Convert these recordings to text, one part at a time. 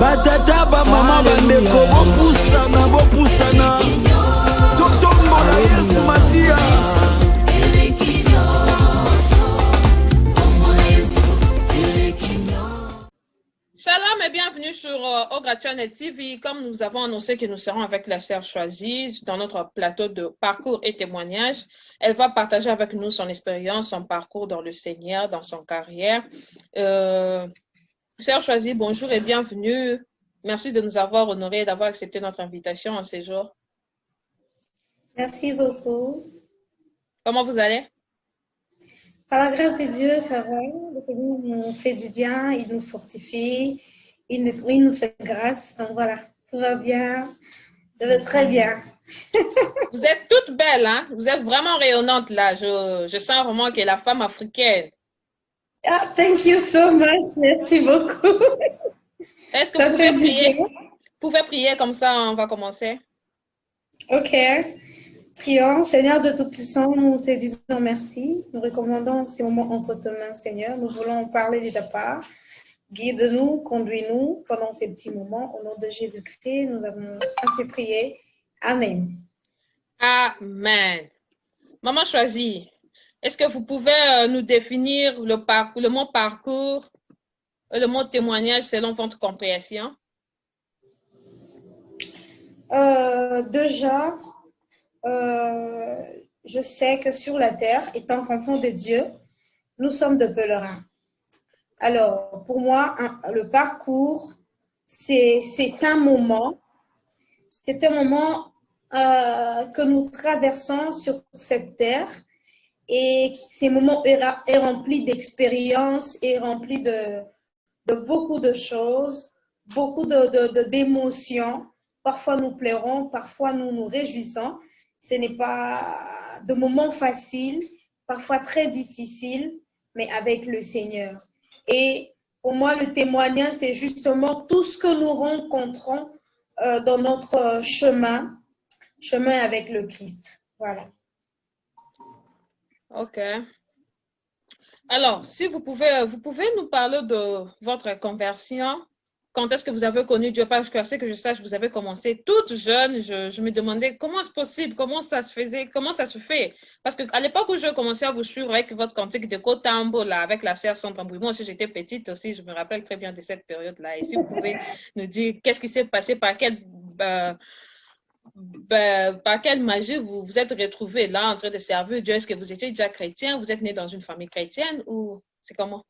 Batata ba mama bandeko bopusana totombola Yesu Masia. Shalom et bienvenue sur Ogra Channel TV. Comme nous avons annoncé que nous serons avec la sœur choisie dans notre plateau de parcours et témoignages, elle va partager avec nous son expérience, son parcours dans le Seigneur, dans son carrière. Sœur choisie, bonjour et bienvenue. Merci de nous avoir honorés et d'avoir accepté notre invitation en ces jours. Merci beaucoup. Comment vous allez? Par la grâce de Dieu, ça va. Le Seigneur nous fait du bien, il nous fortifie, il nous fait grâce. Donc voilà, tout va bien, ça va très bien. Vous êtes toutes belles, hein? Vous êtes vraiment rayonnantes là. Je sens vraiment que la femme africaine. Ah, thank you so much. Merci beaucoup. Est-ce que vous pouvez prier? Vous pouvez prier comme ça, on va commencer. Ok. Prions, Seigneur de Tout-Puissant, nous te disons merci. Nous recommandons ces moments entre tes mains, Seigneur. Nous voulons parler de ta part. Guide-nous, conduis-nous pendant ces petits moments. Au nom de Jésus-Christ, nous avons ainsi prié. Amen. Amen. Maman choisie, est-ce que vous pouvez nous définir le mot parcours et le mot témoignage selon votre compréhension? Déjà, je sais que sur la terre, étant qu'enfant de Dieu, nous sommes de pèlerins. Alors, pour moi, le parcours, c'est un moment que nous traversons sur cette terre, et ces moments est rempli d'expériences, est rempli de beaucoup de choses, beaucoup d'émotions. Parfois nous pleurons, parfois nous nous réjouissons. Ce n'est pas de moments faciles, parfois très difficiles, mais avec le Seigneur. Et pour moi, le témoignage, c'est justement tout ce que nous rencontrons dans notre chemin avec le Christ. Voilà. Ok. Alors, si vous pouvez nous parler de votre conversion. Quand est-ce que vous avez connu Dieu? Parce que, à ce que je sache, vous avez commencé toute jeune. Je me demandais comment c'est possible, comment ça se faisait, comment ça se fait. Parce qu'à l'époque où je commençais à vous suivre avec votre cantique de Kotambo, là, avec la sœur Santambouille, moi aussi j'étais petite aussi, je me rappelle très bien de cette période-là. Et si vous pouvez nous dire qu'est-ce qui s'est passé, par quelle magie vous vous êtes retrouvés là en train de servir Dieu? Est-ce que vous étiez déjà chrétien? Vous êtes né dans une famille chrétienne ou c'est comment?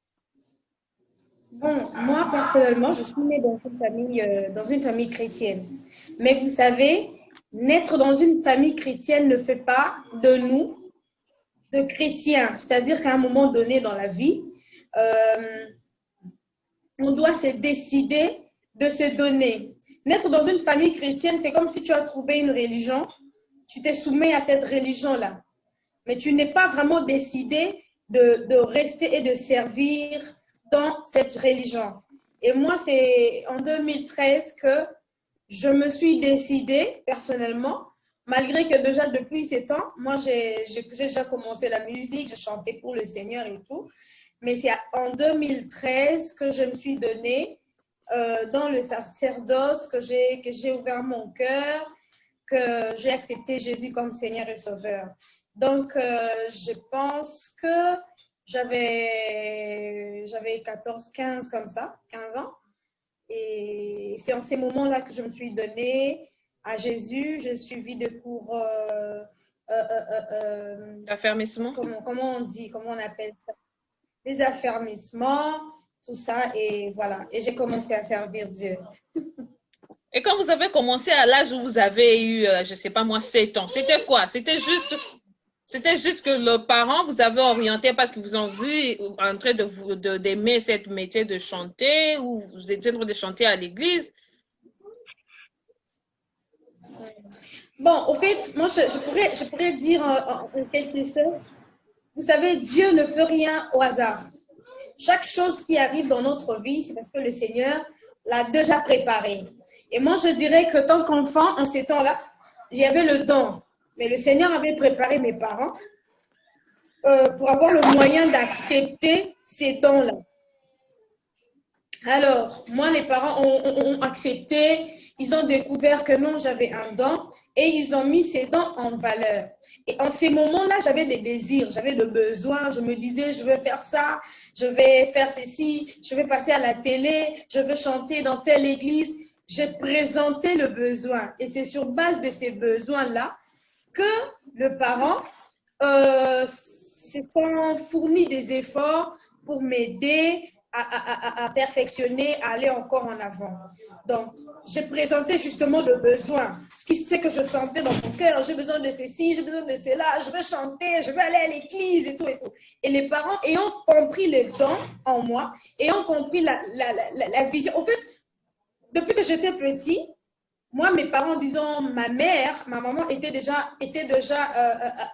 Bon, moi, personnellement, je suis née dans une famille chrétienne. Mais vous savez, naître dans une famille chrétienne ne fait pas de nous de chrétiens. C'est-à-dire qu'à un moment donné dans la vie, on doit se décider de se donner. Naître dans une famille chrétienne, c'est comme si tu as trouvé une religion, tu t'es soumets à cette religion-là. Mais tu n'es pas vraiment décidé de rester et de servir dans cette religion. Et moi, c'est en 2013 que je me suis décidée personnellement, malgré que déjà depuis ces temps, moi j'ai déjà commencé la musique, je chantais pour le Seigneur et tout, mais c'est en 2013 que je me suis donnée dans le sacerdoce, que j'ai ouvert mon cœur, que j'ai accepté Jésus comme Seigneur et Sauveur. Donc, je pense que j'avais 14, 15 comme ça, 15 ans. Et c'est en ces moments-là que je me suis donnée à Jésus. J'ai suivi des cours Affermissement. Comment on dit, comment on appelle ça? Les affermissements, tout ça. Et voilà. Et j'ai commencé à servir Dieu. Et quand vous avez commencé à l'âge où vous avez eu, je ne sais pas moi, 7 ans, c'était quoi? C'était juste que le parent vous avait orienté parce que vous ont vu en train d'aimer ce métier de chanter, ou vous étiez en train de chanter à l'église? Bon, au fait, moi, je pourrais dire en quelque sorte, vous savez, Dieu ne fait rien au hasard. Chaque chose qui arrive dans notre vie, c'est parce que le Seigneur l'a déjà préparé. Et moi, je dirais que tant qu'enfant, en ces temps-là, j'avais le don. Mais le Seigneur avait préparé mes parents pour avoir le moyen d'accepter ces dons-là. Alors, moi, les parents ont accepté, ils ont découvert que non, j'avais un don et ils ont mis ces dons en valeur. Et en ces moments-là, j'avais des désirs, j'avais le besoin, je me disais, je veux faire ça, je vais faire ceci, je vais passer à la télé, je veux chanter dans telle église. J'ai présenté le besoin et c'est sur base de ces besoins-là que le parent se sont fourni des efforts pour m'aider à perfectionner, à aller encore en avant. Donc, j'ai présenté justement le besoin, ce qui c'est que je sentais dans mon cœur. J'ai besoin de ceci, j'ai besoin de cela, je veux chanter, je veux aller à l'église et tout et tout. Et les parents ayant compris le don en moi, ayant compris la vision. En fait, depuis que j'étais petit, moi, mes parents, disons, ma maman était déjà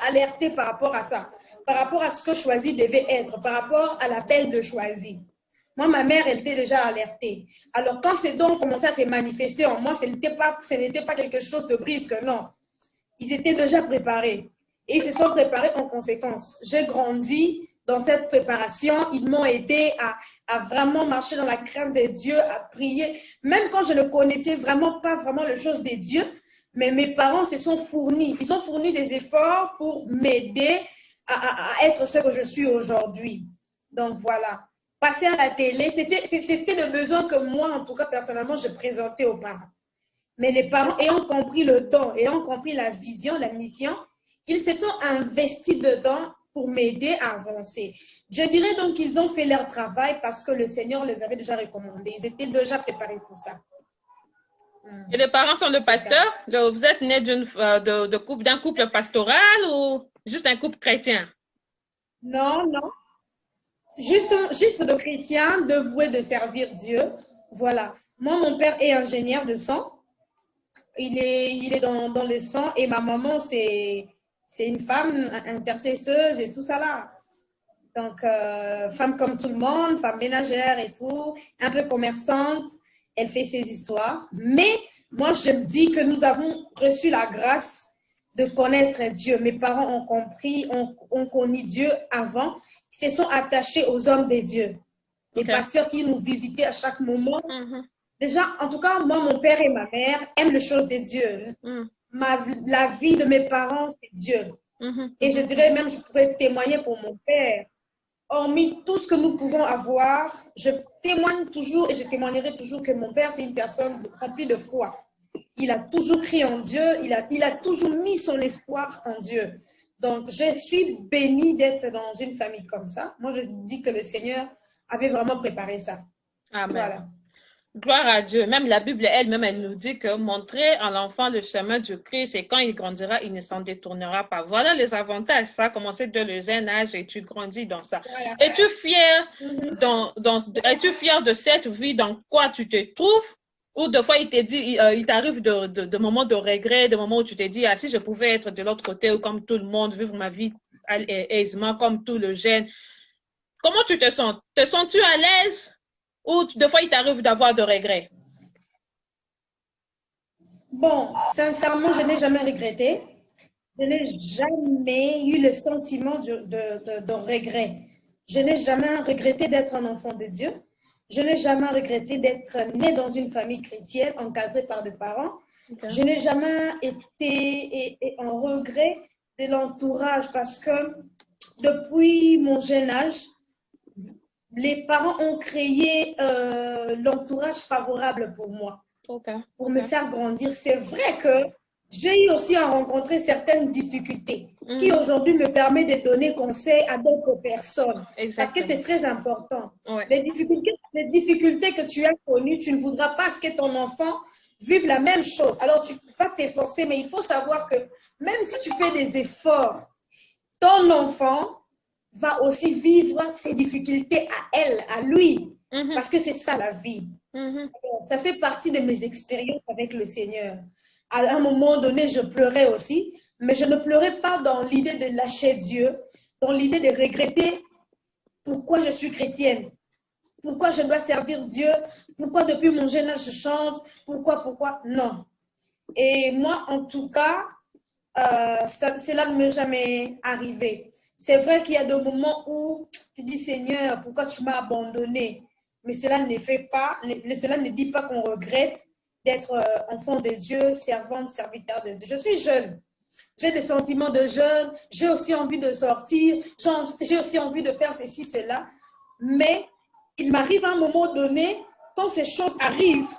alertée par rapport à ça, par rapport à ce que choisi devait être, par rapport à l'appel de choisi. Moi, ma mère, elle était déjà alertée. Alors, quand ces dons commençaient à se manifester en moi, ce n'était pas quelque chose de brisque, non. Ils étaient déjà préparés. Et ils se sont préparés en conséquence. J'ai grandi dans cette préparation. Ils m'ont aidé à vraiment marcher dans la crainte de Dieu, à prier. Même quand je ne connaissais vraiment pas vraiment les choses de Dieu, mais mes parents se sont fournis. Ils ont fourni des efforts pour m'aider à être ce que je suis aujourd'hui. Donc, voilà. Passer à la télé, c'était le besoin que moi, en tout cas, personnellement, je présentais aux parents. Mais les parents, ayant compris le don, ayant compris la vision, la mission, ils se sont investis dedans pour m'aider à avancer. Je dirais donc qu'ils ont fait leur travail parce que le Seigneur les avait déjà recommandés. Ils étaient déjà préparés pour ça. Et les parents sont le pasteur? Vous êtes né d'un couple pastoral ou juste un couple chrétien? Non, non. Juste de chrétiens, de vouer de servir Dieu. Voilà. Moi, mon père est ingénieur de son. Il est dans le son et ma maman, c'est une femme intercesseuse et tout ça là. Donc, femme comme tout le monde, femme ménagère et tout, un peu commerçante. Elle fait ses histoires. Mais moi, je me dis que nous avons reçu la grâce de connaître Dieu. Mes parents ont compris, ont connu Dieu avant. Ils se sont attachés aux hommes de Dieu. Les pasteurs qui nous visitaient à chaque moment. Déjà, en tout cas, moi, mon père et ma mère aiment les choses de Dieu. La vie de mes parents, c'est Dieu. Et je dirais même, je pourrais témoigner pour mon père. Hormis tout ce que nous pouvons avoir, je témoigne toujours et je témoignerai toujours que mon père, c'est une personne remplie de foi. Il a toujours crié en Dieu, il a toujours mis son espoir en Dieu. Donc, je suis bénie d'être dans une famille comme ça. Moi, je dis que le Seigneur avait vraiment préparé ça. Amen. Voilà. Gloire à Dieu. Même la Bible elle-même, elle nous dit que montrer à l'enfant le chemin du Christ et quand il grandira, il ne s'en détournera pas. Voilà les avantages. Ça a commencé dès le jeune âge et tu grandis dans ça. Voilà. Es-tu fier es-tu fier de cette vie dans quoi tu te trouves? Ou des fois, il t'arrive de moments de regret, de moments où tu te dis, ah, si je pouvais être de l'autre côté ou comme tout le monde, vivre ma vie aisément comme tout le jeune. Comment tu te sens? Te sens-tu à l'aise? Ou des fois, il t'arrive d'avoir de regrets? Bon, sincèrement, je n'ai jamais regretté. Je n'ai jamais eu le sentiment de regret. Je n'ai jamais regretté d'être un enfant de Dieu. Je n'ai jamais regretté d'être née dans une famille chrétienne, encadrée par des parents. Je n'ai jamais été en regret de l'entourage parce que depuis mon jeune âge, les parents ont créé l'entourage favorable pour moi, pour me faire grandir. C'est vrai que j'ai eu aussi à rencontrer certaines difficultés qui aujourd'hui me permettent de donner conseil à d'autres personnes. Exactement. Parce que c'est très important. Ouais. Les difficultés que tu as connues, tu ne voudras pas que ton enfant vive la même chose. Alors, tu vas t'efforcer, mais il faut savoir que même si tu fais des efforts, ton enfant va aussi vivre ses difficultés à elle, à lui. Parce que c'est ça la vie. Alors, ça fait partie de mes expériences avec le Seigneur. À un moment donné, je pleurais aussi, mais je ne pleurais pas dans l'idée de lâcher Dieu, dans l'idée de regretter pourquoi je suis chrétienne. pourquoi je dois servir Dieu, pourquoi depuis mon jeune âge je chante, pourquoi, non. Et moi, en tout cas, cela ne m'est jamais arrivé. C'est vrai qu'il y a des moments où tu dis, Seigneur, pourquoi tu m'as abandonné? Mais cela ne dit pas qu'on regrette d'être enfant de Dieu, servante, serviteur de Dieu. Je suis jeune. J'ai des sentiments de jeune. J'ai aussi envie de sortir. J'ai aussi envie de faire ceci, cela. Mais il m'arrive à un moment donné, quand ces choses arrivent,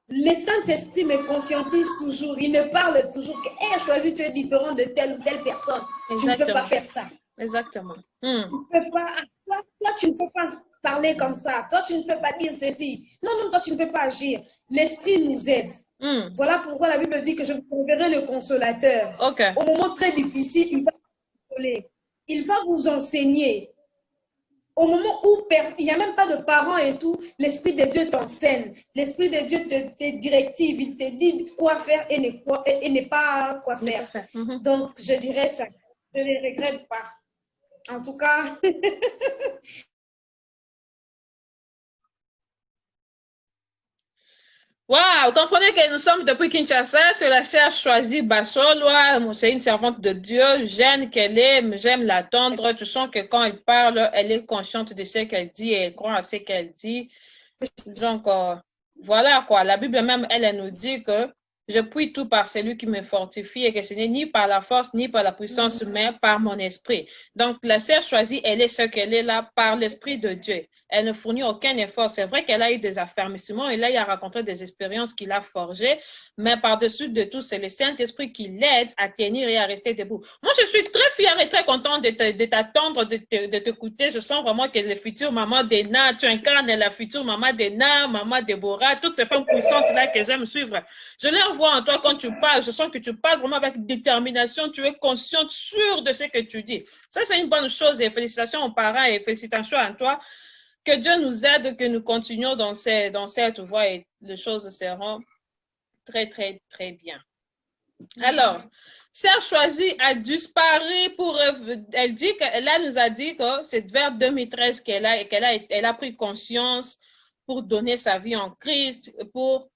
le Saint-Esprit me conscientise toujours. Il me parle toujours que, hey, choisis, tu es différent de telle ou telle personne. Exactement. Tu ne peux pas faire ça. Exactement. Tu peux pas, toi, tu ne peux pas parler comme ça. Toi, tu ne peux pas dire ceci. Non, toi, tu ne peux pas agir. L'Esprit nous aide. Voilà pourquoi la Bible dit que je vous enverrai le consolateur. Okay. Au moment très difficile, il va vous consoler. Il va vous enseigner. Au moment où il n'y a même pas de parents et tout, l'Esprit de Dieu t'enseigne. L'Esprit de Dieu te directive. Il te dit quoi faire et ne pas quoi faire. Donc, je dirais ça. Je ne les regrette pas. En tout cas. Wow, comprenez que nous sommes depuis Kinshasa, sur la sœur choisie Bassoloa, c'est une servante de Dieu, jeune qu'elle est, j'aime l'attendre. Tu sens que quand elle parle, elle est consciente de ce qu'elle dit et elle croit à ce qu'elle dit. Donc, voilà quoi. La Bible même, elle nous dit que je puis tout par celui qui me fortifie et que ce n'est ni par la force ni par la puissance, mais par mon esprit. Donc, la sœur choisie, elle est ce qu'elle est là par l'Esprit de Dieu. Elle ne fournit aucun effort. C'est vrai qu'elle a eu des affermissements et là, il a rencontré des expériences qu'il a forgées, mais par-dessus de tout, c'est le Saint-Esprit qui l'aide à tenir et à rester debout. Moi, je suis très fière et très contente de t'attendre, de t'écouter. Je sens vraiment que les futures mamans d'Ena, tu incarnes la future maman d'Ena, maman Déborah, toutes ces femmes puissantes-là que j'aime suivre. Je les revois en toi quand tu parles. Je sens que tu parles vraiment avec détermination. Tu es consciente, sûre de ce que tu dis. Ça, c'est une bonne chose et félicitations aux parents et félicitations à toi. Que Dieu nous aide, que nous continuions dans cette voie et les choses seront très, très, très bien. Alors, Sœur Choisie a disparu pour... Elle dit qu'elle nous a dit que c'est vers 2013 qu'elle a pris conscience pour donner sa vie en Christ, pour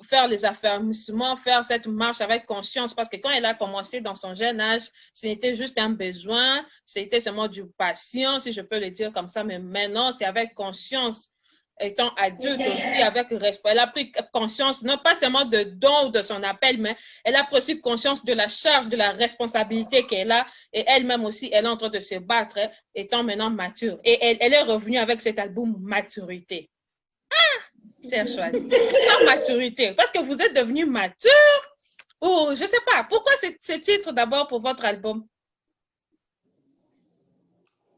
faire les affermissements, faire cette marche avec conscience, parce que quand elle a commencé dans son jeune âge, c'était juste un besoin, c'était seulement du patient, si je peux le dire comme ça, mais maintenant, c'est avec conscience, étant adulte aussi, avec respect. Elle a pris conscience, non pas seulement de don ou de son appel, mais elle a pris conscience de la charge, de la responsabilité qu'elle a, et elle-même aussi, elle est en train de se battre, étant maintenant mature. Et elle est revenue avec cet album Maturité. C'est choisi. Pourquoi maturité? Parce que vous êtes devenu mature ou je ne sais pas. Pourquoi ce titre d'abord pour votre album?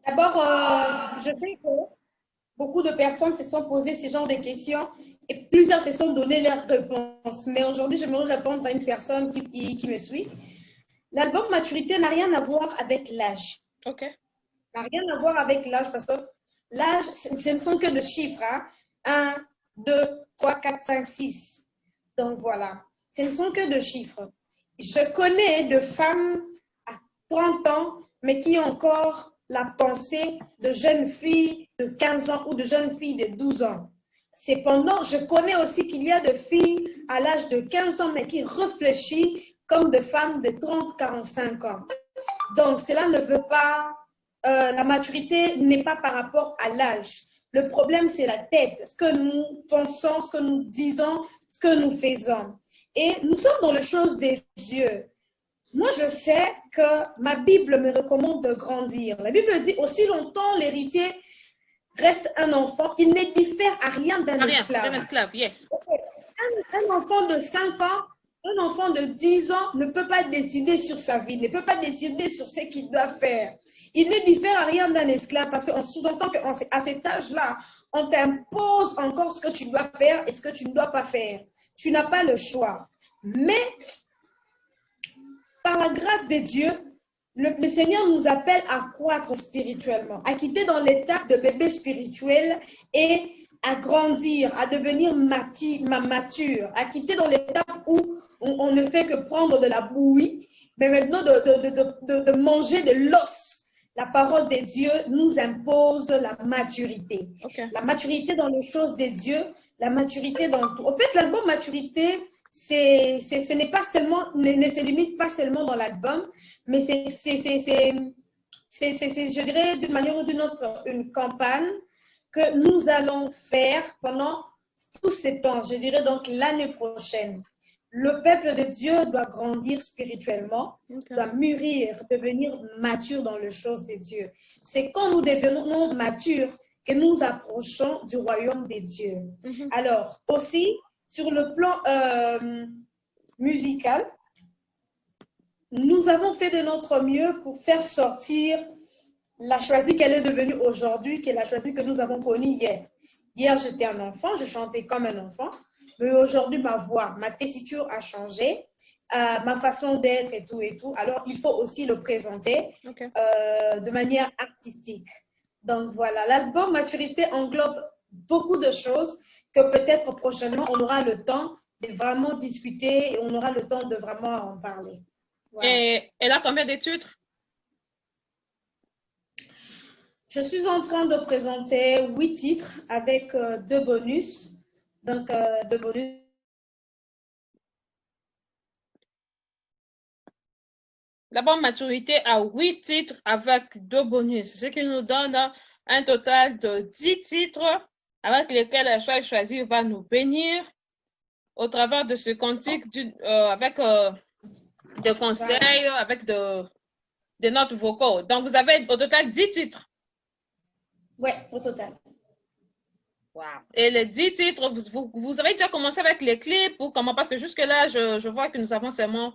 D'abord, je sais que beaucoup de personnes se sont posées ce genre de questions et plusieurs se sont donné leurs réponses. Mais aujourd'hui, je vais répondre à une personne qui me suit. L'album Maturité n'a rien à voir avec l'âge. OK. N'a rien à voir avec l'âge parce que l'âge, ce ne sont que de chiffres. 1, 2, 3, 4, 5, 6. Donc voilà, ce ne sont que de chiffres. Je connais de femmes à 30 ans, mais qui ont encore la pensée de jeunes filles de 15 ans ou de jeunes filles de 12 ans. Cependant, je connais aussi qu'il y a de filles à l'âge de 15 ans, mais qui réfléchissent comme des femmes de 30, 45 ans. Donc, cela ne veut pas... la maturité n'est pas par rapport à l'âge. Le problème, c'est la tête, ce que nous pensons, ce que nous disons, ce que nous faisons. Et nous sommes dans les choses de Dieu. Moi, je sais que ma Bible me recommande de grandir. La Bible dit, aussi longtemps l'héritier reste un enfant, il ne diffère à rien d'un esclave. Un esclave, yes. Un enfant de 5 ans, un enfant de 10 ans ne peut pas décider sur sa vie, ne peut pas décider sur ce qu'il doit faire. Il ne diffère à rien d'un esclave parce qu'on sous-entend qu'à cet âge-là, on t'impose encore ce que tu dois faire et ce que tu ne dois pas faire. Tu n'as pas le choix. Mais, par la grâce de Dieu, le Seigneur nous appelle à croître spirituellement, à quitter dans l'étape de bébé spirituel et à grandir, à devenir mature, à quitter dans l'étape où on ne fait que prendre de la bouillie, mais maintenant de manger de l'os. la parole de Dieu nous impose la maturité. Okay. La maturité dans les choses de Dieu, la maturité dans tout. En fait, l'album maturité, ce n'est pas seulement, ne se limite pas seulement dans l'album, mais c'est, je dirais, d'une manière ou d'une autre, une campagne que nous allons faire pendant tous ces temps, je dirais donc l'année prochaine. Le peuple de Dieu doit grandir spirituellement, doit mûrir, devenir mature dans les choses de Dieu. C'est quand nous devenons matures que nous approchons du royaume des dieux. Alors, aussi, sur le plan musical, nous avons fait de notre mieux pour faire sortir la choisie qu'elle est devenue aujourd'hui, que la choisie que nous avons connue hier. Hier, j'étais un enfant, je chantais comme un enfant. Mais aujourd'hui, ma voix, ma tessiture a changé, ma façon d'être et tout. Alors, il faut aussi le présenter de manière artistique. Donc, voilà, l'album Maturité englobe beaucoup de choses que peut-être prochainement, on aura le temps de vraiment discuter et on aura le temps de vraiment en parler. Voilà. Et elle a combien de titres? Je suis en train de présenter 8 titres avec 2 bonus. Donc, de bonus. L'album Maturité a 8 titres avec 2 bonus, ce qui nous donne un total de 10 titres avec lesquels la choisie va nous bénir au travers de ce cantique avec des conseils, avec des notes vocaux. Donc, vous avez au total 10 titres. Oui, au total. Wow. Et les 10 titres, vous avez déjà commencé avec les clips ou comment? Parce que jusque-là, je vois que nous avons seulement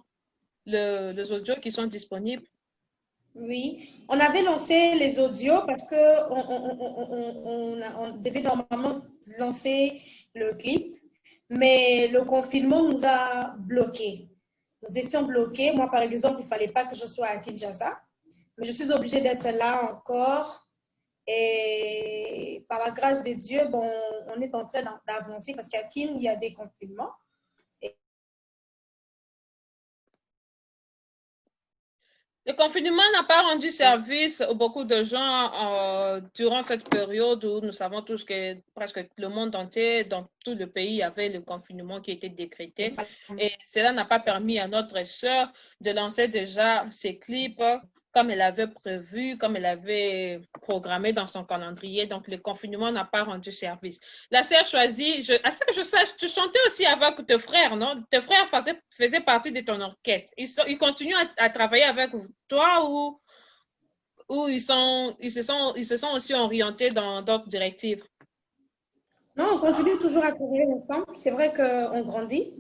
les audios qui sont disponibles. Oui, on avait lancé les audios parce qu'on devait normalement lancer le clip, mais le confinement nous a bloqués. Nous étions bloqués. Moi, par exemple, il ne fallait pas que je sois à Kinshasa, mais je suis obligée d'être là encore. Et par la grâce de Dieu, bon, on est en train d'avancer parce qu'à Kin, il y a des confinements. Le confinement n'a pas rendu service à beaucoup de gens durant cette période où nous savons tous que presque le monde entier, dans tout le pays, avait le confinement qui était décrété. Et cela n'a pas permis à notre sœur de lancer déjà ses clips comme elle avait prévu, comme elle avait programmé dans son calendrier. Donc, le confinement n'a pas rendu service. La sœur choisie, à ce que je sache, tu chantais aussi avec tes frères, non? Tes frères faisaient partie de ton orchestre. Ils continuent à travailler avec toi ou ils se sont aussi orientés dans d'autres directives? Non, on continue toujours à travailler ensemble. C'est vrai qu'on grandit.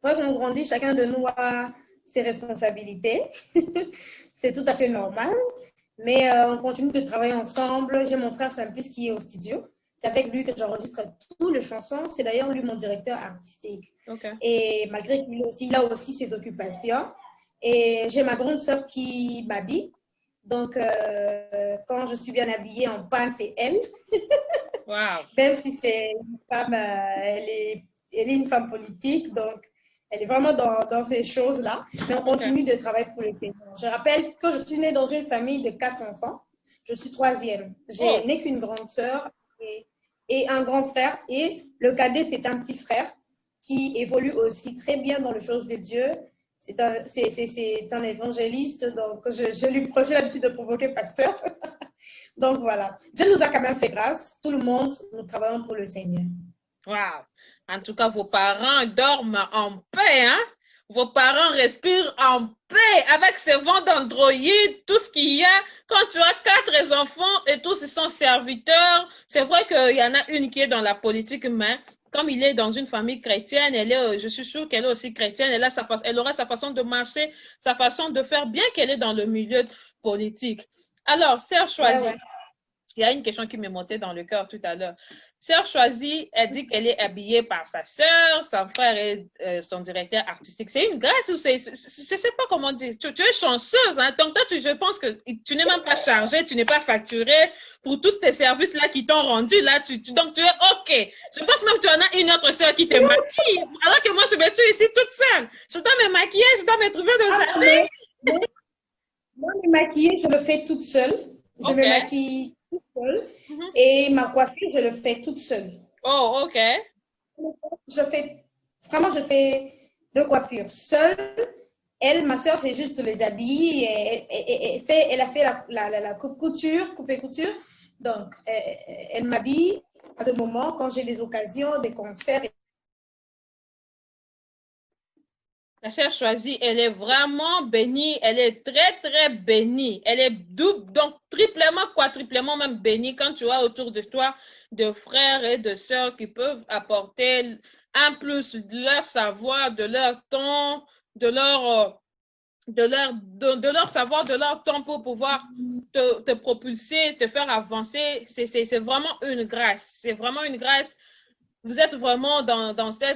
C'est vrai qu'on grandit, chacun de nous a ses responsabilités. C'est tout à fait normal. Mais on continue de travailler ensemble. J'ai mon frère Simplice qui est au studio. C'est avec lui que j'enregistre toutes les chansons. C'est d'ailleurs lui mon directeur artistique. Okay. Et malgré qu'il a aussi ses occupations. Et j'ai ma grande sœur qui m'habille. Donc, quand je suis bien habillée en panne, c'est elle. Wow. Même si c'est une femme, elle est une femme politique. Donc, elle est vraiment dans ces choses-là. Mais on continue de travailler pour le Seigneur. Je rappelle que je suis née dans une famille de 4 enfants. Je suis 3e. J'ai n'ai qu'une grande sœur et un grand frère. Et le cadet, c'est un petit frère qui évolue aussi très bien dans les choses de Dieu. C'est un évangéliste. Donc, j'ai l'habitude de provoquer pasteur. Donc, voilà. Dieu nous a quand même fait grâce. Tout le monde, nous travaillons pour le Seigneur. Wow. En tout cas, vos parents dorment en paix, hein? Vos parents respirent en paix avec ces vents d'Android, tout ce qu'il y a. Quand tu as 4 enfants et tous ils sont serviteurs, c'est vrai qu'il y en a une qui est dans la politique, mais comme il est dans une famille chrétienne, je suis sûre qu'elle est aussi chrétienne, elle aura sa façon de marcher, sa façon de faire, bien qu'elle est dans le milieu politique. Alors, Sœur Choisie, il y a une question qui m'est montée dans le cœur tout à l'heure. Sœur Choisie, elle dit qu'elle est habillée par sa sœur, son frère est son directeur artistique. C'est une grâce ou je ne sais pas comment dire. Tu es chanceuse, hein? Donc toi, je pense que tu n'es même pas chargée, tu n'es pas facturée pour tous tes services-là qui t'ont rendu. Là, donc tu es OK. Je pense même que tu en as une autre sœur qui te maquille, alors que moi, je me tue ici toute seule. Je dois me maquiller, je dois me trouver des amis. Moi, me maquiller, je le fais toute seule. Je Ok. me maquille toute seule. Mhm. Et ma coiffure, je le fais toute seule. Oh, ok. Je fais, vraiment, je fais deux coiffures seule. Elle, ma soeur, c'est juste de les habiller. Elle a fait la couture, coupe et couture. Donc, elle m'habille à des moments quand j'ai des occasions, des concerts. La sœur choisie, elle est vraiment bénie. Elle est très, très bénie. Elle est double, donc triplement, quadruplement même bénie quand tu as autour de toi de frères et de sœurs qui peuvent apporter un plus de leur savoir, de leur ton, de leur, de leur savoir, de leur temps pour pouvoir te propulser, te faire avancer. C'est vraiment une grâce. C'est vraiment une grâce. Vous êtes vraiment dans ces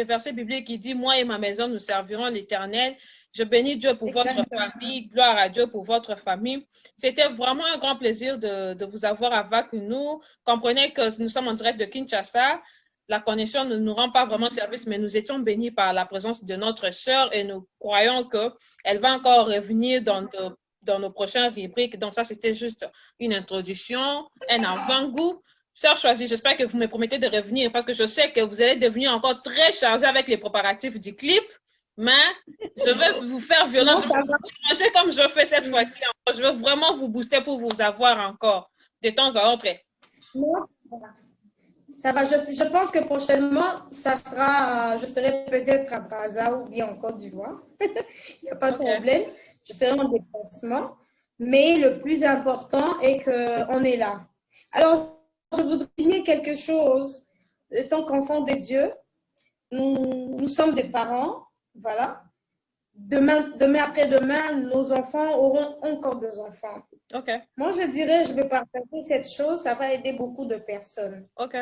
versets bibliques qui dit, moi et ma maison, nous servirons l'Éternel. Je bénis Dieu pour votre Exactement. famille. Gloire à Dieu pour votre famille. C'était vraiment un grand plaisir de vous avoir avec nous. Comprenez que nous sommes en direct de Kinshasa. La connexion ne nous rend pas vraiment service, mais nous étions bénis par la présence de notre sœur et nous croyons qu'elle va encore revenir dans nos prochaines rubriques. Donc ça, c'était juste une introduction, un avant-goût. Sœur choisie, j'espère que vous me promettez de revenir parce que je sais que vous allez devenir encore très chargé avec les préparatifs du clip. Mais je vais vous faire violence. Je vais vous manger comme je fais cette fois-ci. Je vais vraiment vous booster pour vous avoir encore de temps à autre. Non, ça va. Je pense que prochainement, ça sera, je serai peut-être à Brazza ou bien en Côte d'Ivoire. Il n'y a pas de problème. Je serai en déplacement. Mais le plus important est qu'on est là. Alors, je voudrais dire quelque chose. En tant qu'enfants de Dieu, nous sommes des parents. Voilà. Demain, après-demain, nos enfants auront encore des enfants. OK. Moi, je dirais, je vais partager cette chose, ça va aider beaucoup de personnes. OK.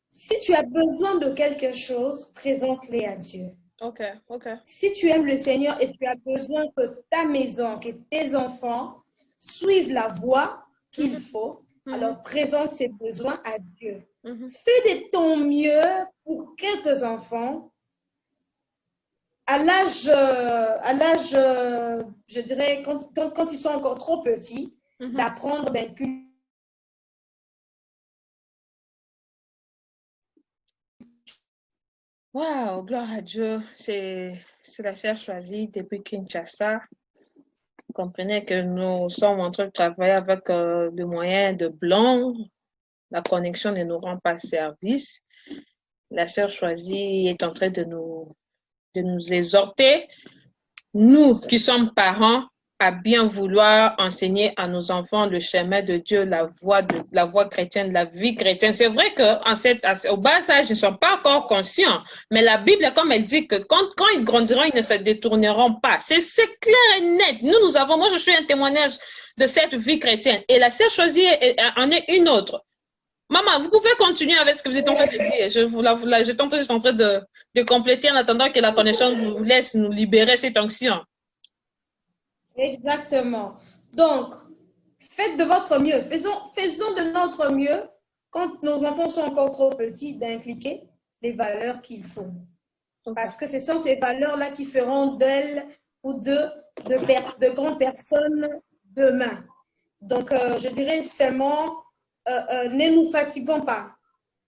Si tu as besoin de quelque chose, présente-les à Dieu. OK. OK. Si tu aimes le Seigneur et tu as besoin que ta maison, que tes enfants suivent la voie qu'il faut, alors présente ces besoins à Dieu. Fais de ton mieux pour que tes enfants, à l'âge, je dirais, quand ils sont encore trop petits, d'apprendre d'inculquer. Wow, gloire à Dieu. C'est la sœur choisie depuis Kinshasa. Vous comprenez que nous sommes en train de travailler avec le moyen de blanc. La connexion ne nous rend pas service. La sœur choisie est en train de nous exhorter, nous qui sommes parents, à bien vouloir enseigner à nos enfants le chemin de Dieu, la voie chrétienne, la vie chrétienne. C'est vrai qu'au bas âge, ils ne sont pas encore conscients, mais la Bible, comme elle dit que quand ils grandiront, ils ne se détourneront pas. C'est clair et net. Moi, je suis un témoignage de cette vie chrétienne. Et la sœur choisie en est une autre. Maman, vous pouvez continuer avec ce que vous êtes en train de dire. J'étais juste en train de compléter en attendant que la connexion vous laisse nous libérer cette onction. Exactement. Donc, faites de votre mieux. Faisons de notre mieux quand nos enfants sont encore trop petits d'inculquer les valeurs qu'il faut. Parce que ce sont ces valeurs-là qui feront d'elles ou de grandes personnes demain. Donc, je dirais seulement, ne nous fatiguons pas.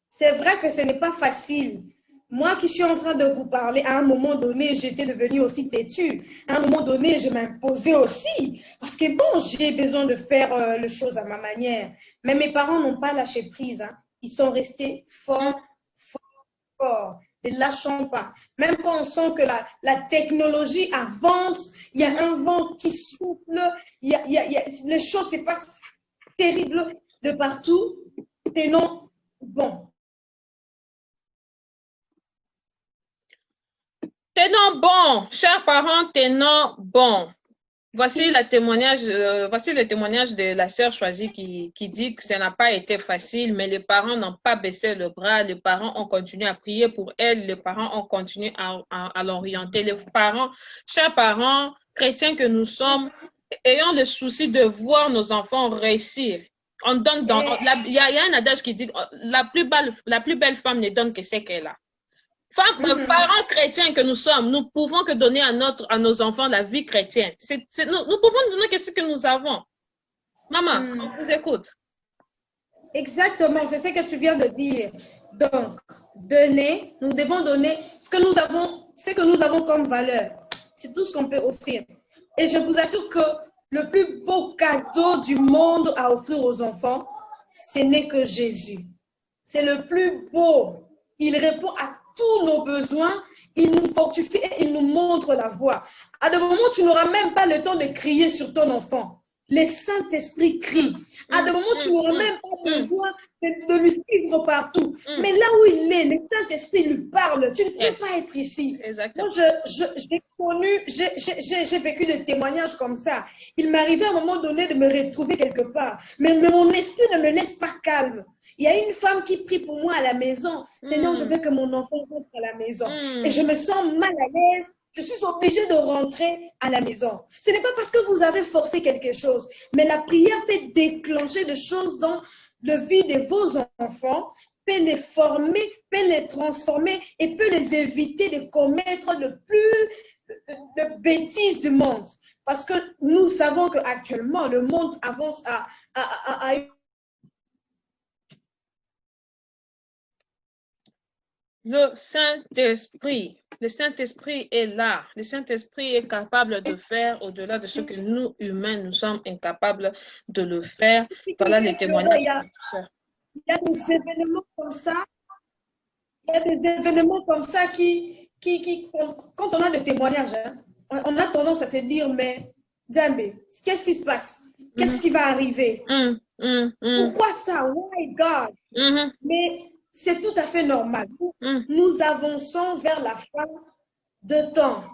C'est vrai que ce n'est pas facile. Moi qui suis en train de vous parler, à un moment donné, j'étais devenue aussi têtue. À un moment donné, je m'imposais aussi. Parce que bon, j'ai besoin de faire les choses à ma manière. Mais mes parents n'ont pas lâché prise. Hein. Ils sont restés forts, forts, forts. Ne lâchons pas. Même quand on sent que la technologie avance, il y a un vent qui souffle, les choses se passent terribles de partout. Tenons bon. Tenons bon, chers parents, tenons bon. Voici le témoignage de la sœur choisie qui dit que ça n'a pas été facile, mais les parents n'ont pas baissé le bras, les parents ont continué à prier pour elle, les parents ont continué à l'orienter. Les parents, chers parents chrétiens que nous sommes, ayons le souci de voir nos enfants réussir. Il y a un adage qui dit la plus belle femme ne donne que ce qu'elle a. Parents chrétiens que nous sommes, nous pouvons que donner à nos enfants la vie chrétienne. Nous pouvons donner ce que nous avons. Maman, on vous écoute. Exactement, c'est ce que tu viens de dire. Donc, donner, nous devons donner ce que nous avons comme valeur. C'est tout ce qu'on peut offrir. Et je vous assure que le plus beau cadeau du monde à offrir aux enfants, ce n'est que Jésus. C'est le plus beau. Il répond à tous nos besoins, il nous fortifie et il nous montre la voie. À des moments, tu n'auras même pas le temps de crier sur ton enfant. Le Saint-Esprit crie. À des moments, tu n'auras même pas besoin de lui suivre partout. Mais là où il est, le Saint-Esprit lui parle. Tu ne peux pas être ici. Exactement. Moi, j'ai vécu des témoignages comme ça. Il m'arrivait à un moment donné de me retrouver quelque part. Mais mon esprit ne me laisse pas calme. Il y a une femme qui prie pour moi à la maison. Seigneur, je veux que mon enfant rentre à la maison. Et je me sens mal à l'aise. Je suis obligée de rentrer à la maison. Ce n'est pas parce que vous avez forcé quelque chose, mais la prière peut déclencher des choses dans la vie de vos enfants, peut les former, peut les transformer et peut les éviter de commettre le plus de bêtises du monde. Parce que nous savons qu'actuellement, le monde avance à Le Saint-Esprit est là. Le Saint-Esprit est capable de faire au-delà de ce que nous, humains, nous sommes incapables de le faire. Voilà les témoignages. Il y a des événements comme ça. Il y a des événements comme ça qui quand on a des témoignages, hein, on a tendance à se dire, mais Djambe, qu'est-ce qui se passe? Qu'est-ce qui va arriver? Pourquoi ça? Why God? Mais c'est tout à fait normal. Nous avançons vers la fin de temps.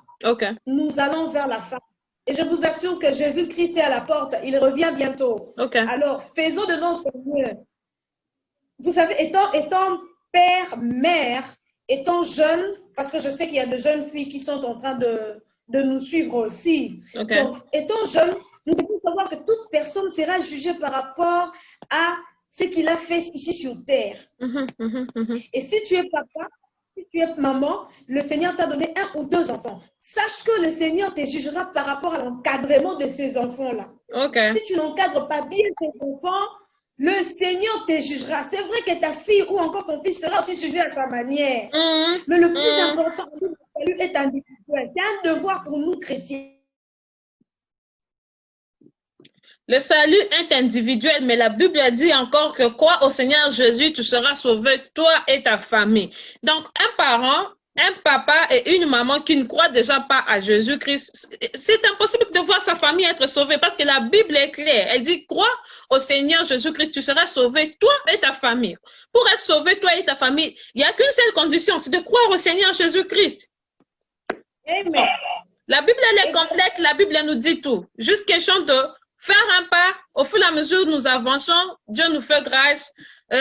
Nous allons vers la fin. Et je vous assure que Jésus-Christ est à la porte. Il revient bientôt. Alors, faisons de notre mieux. Vous savez, étant père, mère, étant jeune, parce que je sais qu'il y a de jeunes filles qui sont en train de nous suivre aussi. Donc, étant jeune, nous devons savoir que toute personne sera jugée par rapport à ce qu'il a fait ici sur terre. Et si tu es papa, si tu es maman, le Seigneur t'a donné 1 ou 2 enfants. Sache que le Seigneur te jugera par rapport à l'encadrement de ces enfants-là. Si tu n'encadres pas bien tes enfants, le Seigneur te jugera. C'est vrai que ta fille ou encore ton fils sera aussi jugé à sa manière. Mais le plus important, le salut est individuel. C'est un devoir pour nous chrétiens. Le salut est individuel, mais la Bible dit encore que crois au Seigneur Jésus, tu seras sauvé, toi et ta famille. Donc, un parent, un papa et une maman qui ne croient déjà pas à Jésus-Christ, c'est impossible de voir sa famille être sauvée parce que la Bible est claire. Elle dit, crois au Seigneur Jésus-Christ, tu seras sauvé, toi et ta famille. Pour être sauvé, toi et ta famille, il n'y a qu'une seule condition, c'est de croire au Seigneur Jésus-Christ. Amen. La Bible, elle est complète, la Bible nous dit tout. Juste question de faire un pas, au fur et à mesure où nous avançons, Dieu nous fait grâce,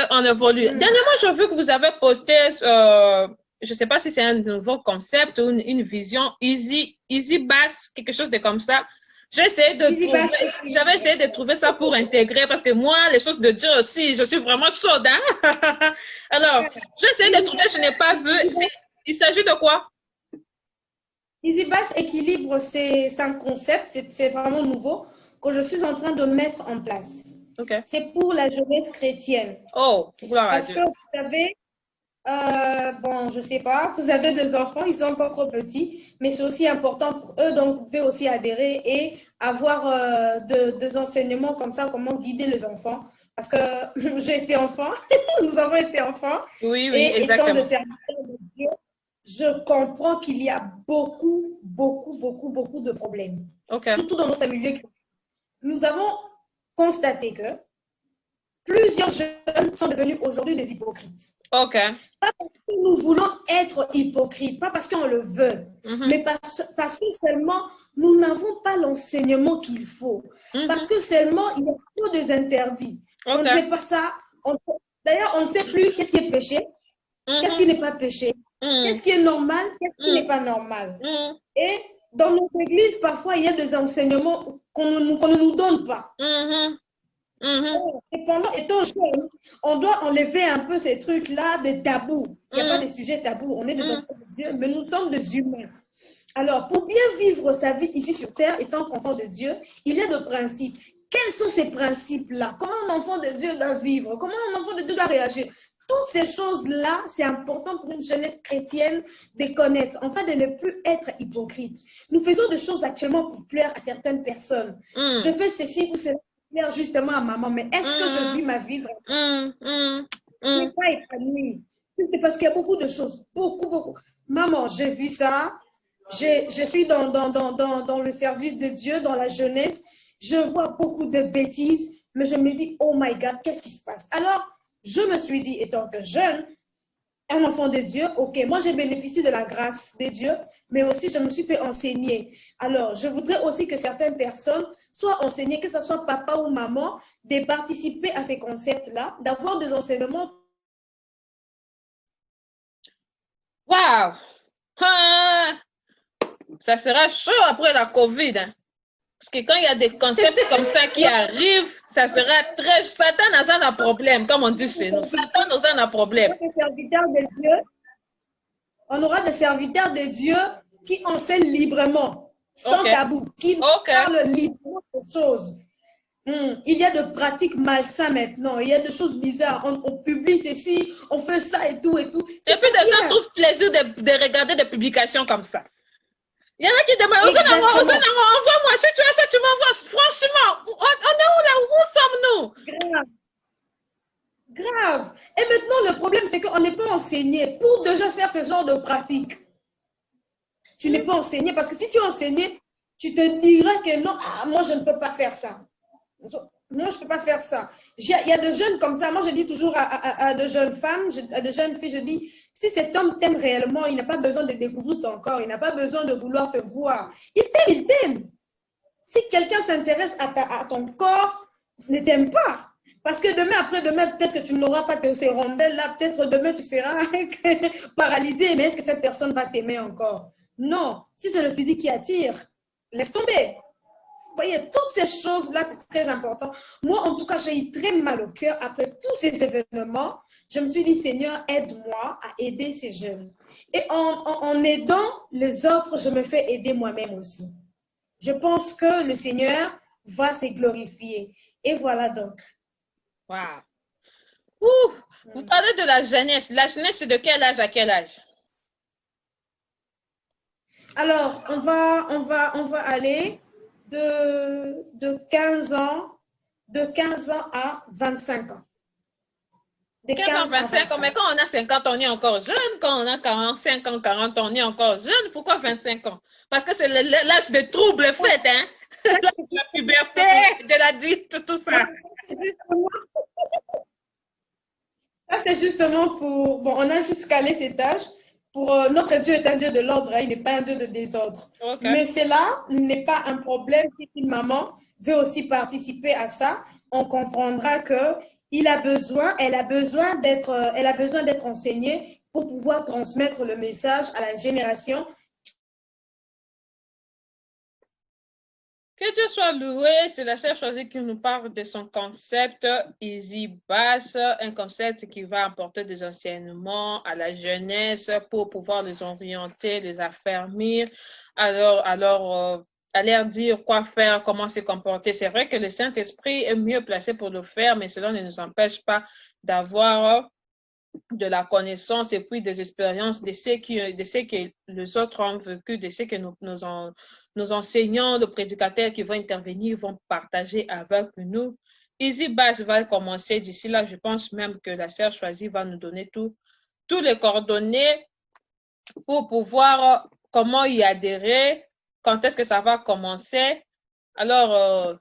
on évolue. Dernièrement, j'ai vu que vous avez posté, je ne sais pas si c'est un nouveau concept ou une vision, Easy Bass, quelque chose de comme ça. J'avais essayé de trouver ça pour intégrer, parce que moi, les choses de Dieu aussi, je suis vraiment chaude. Hein? Alors, j'ai essayé de trouver, je n'ai pas vu. Il s'agit de quoi? Easy Bass Équilibre, c'est un concept, c'est vraiment nouveau, que je suis en train de mettre en place. C'est pour la jeunesse chrétienne. Oh, gloire à Dieu. Parce que vous savez, bon, je ne sais pas, vous avez des enfants, ils sont encore trop petits, mais c'est aussi important pour eux, donc vous pouvez aussi adhérer et avoir des enseignements comme ça, comment guider les enfants. Parce que j'ai été enfant, nous avons été enfants. Oui, et exactement. étant de serviteurs de Dieu, je comprends qu'il y a beaucoup de problèmes. Surtout dans notre milieu chrétien. Nous avons constaté que plusieurs jeunes sont devenus aujourd'hui des hypocrites. Pas parce que nous voulons être hypocrites, pas parce qu'on le veut, mais parce que seulement nous n'avons pas l'enseignement qu'il faut. Parce que seulement il y a trop des interdits. On ne fait pas ça. D'ailleurs, on ne sait plus qu'est-ce qui est péché, qu'est-ce qui n'est pas péché, qu'est-ce qui est normal, qu'est-ce qui n'est pas normal. Et dans notre église, parfois, il y a des enseignements qu'on ne nous donne pas. Et pendant étant jeune, on doit enlever un peu ces trucs-là, des tabous. Il n'y a pas de sujets tabous. On est des enfants de Dieu, mais nous sommes des humains. Alors, pour bien vivre sa vie ici sur Terre, étant qu'enfant de Dieu, il y a des principes. Quels sont ces principes-là? Comment un enfant de Dieu doit vivre? Comment un enfant de Dieu doit réagir? Toutes ces choses-là, c'est important pour une jeunesse chrétienne de connaître, enfin de ne plus être hypocrite. Nous faisons des choses actuellement pour plaire à certaines personnes. Je fais ceci ou cela pour plaire justement à maman, mais est-ce que je vis ma vie vraiment? Je ne suis pas épanouie. C'est parce qu'il y a beaucoup de choses, beaucoup. Maman, j'ai vu ça, je suis dans le service de Dieu, dans la jeunesse, je vois beaucoup de bêtises, mais je me dis, oh my God, qu'est-ce qui se passe? Alors, je me suis dit, étant que jeune, un enfant de Dieu, ok, moi j'ai bénéficié de la grâce de Dieu, mais aussi je me suis fait enseigner. Alors, je voudrais aussi que certaines personnes soient enseignées, que ce soit papa ou maman, de participer à ces concepts-là, d'avoir des enseignements. Waouh! Ça sera chaud après la COVID. Hein? Parce que quand il y a des concepts comme ça qui arrivent, ça sera très... Satan a un problème, comme on dit chez nous. Satan a un problème. On aura des serviteurs de Dieu qui enseignent librement, sans tabou, qui parlent librement de choses. Il y a de pratiques malsaines maintenant, il y a des choses bizarres. On publie ceci, on fait ça et tout et tout. Et puis des gens trouvent plaisir de regarder des publications comme ça. Il y en a qui demandent, envoie-moi, si tu as ça, tu m'envoies. Franchement, on est où là? Où sommes-nous? Grave. Et maintenant, le problème, c'est qu'on n'est pas enseigné pour déjà faire ce genre de pratiques. Tu n'es pas enseigné parce que si tu es enseigné, tu te diras que non, moi, je ne peux pas faire ça. Moi, je ne peux pas faire ça. Il y a des jeunes comme ça. Moi, je dis toujours à de jeunes femmes, à de jeunes filles, je dis, si cet homme t'aime réellement, il n'a pas besoin de découvrir ton corps, il n'a pas besoin de vouloir te voir. Il t'aime, il t'aime. Si quelqu'un s'intéresse à ton corps, ne t'aime pas. Parce que demain, après-demain, peut-être que tu n'auras pas ces rondelles-là, peut-être demain, tu seras paralysé, mais est-ce que cette personne va t'aimer encore? Non. Si c'est le physique qui attire, laisse tomber. Vous voyez, toutes ces choses-là, c'est très important. Moi, en tout cas, j'ai eu très mal au cœur après tous ces événements. Je me suis dit, Seigneur, aide-moi à aider ces jeunes. Et en aidant les autres, je me fais aider moi-même aussi. Je pense que le Seigneur va se glorifier. Et voilà donc. Wow. Vous parlez de la jeunesse. La jeunesse, c'est de quel âge à quel âge? Alors, on va aller de 15 ans à 25 ans. De 15 à 25 ans, mais quand on a 50, on est encore jeune. Quand on a 45 ans, 40 ans, on est encore jeune. Pourquoi 25 ans? Parce que c'est l'âge de trouble fait, hein? La puberté, de la dite, tout ça. Ça, c'est justement pour... Bon, on a juste calé cet âge. Notre Dieu est un Dieu de l'ordre, hein, il n'est pas un Dieu de désordre. Okay. Mais cela n'est pas un problème si une maman veut aussi participer à ça. On comprendra qu'elle a besoin d'être enseignée pour pouvoir transmettre le message à la génération. Que Dieu soit loué, c'est la sœur choisie qui nous parle de son concept Easy Bass, un concept qui va apporter des enseignements à la jeunesse pour pouvoir les orienter, les affermir, alors à leur dire quoi faire, comment se comporter. C'est vrai que le Saint-Esprit est mieux placé pour le faire, mais cela ne nous empêche pas d'avoir de la connaissance et puis des expériences de ce que les autres ont vécu, de ce que nos enseignants, nos prédicateurs qui vont intervenir vont partager avec nous. Easy Bass va commencer d'ici là. Je pense même que la sœur choisie va nous donner tous les coordonnées pour pouvoir comment y adhérer, quand est-ce que ça va commencer. Alors,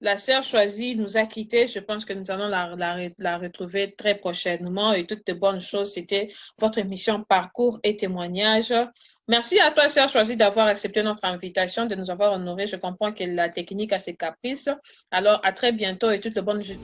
la sœur choisie nous a quittés. Je pense que nous allons la retrouver très prochainement et toutes de bonnes choses. C'était votre émission Parcours et témoignages. Merci à toi, sœur choisie, d'avoir accepté notre invitation, de nous avoir honorés. Je comprends que la technique a ses caprices. Alors, à très bientôt et toutes de bonnes choses.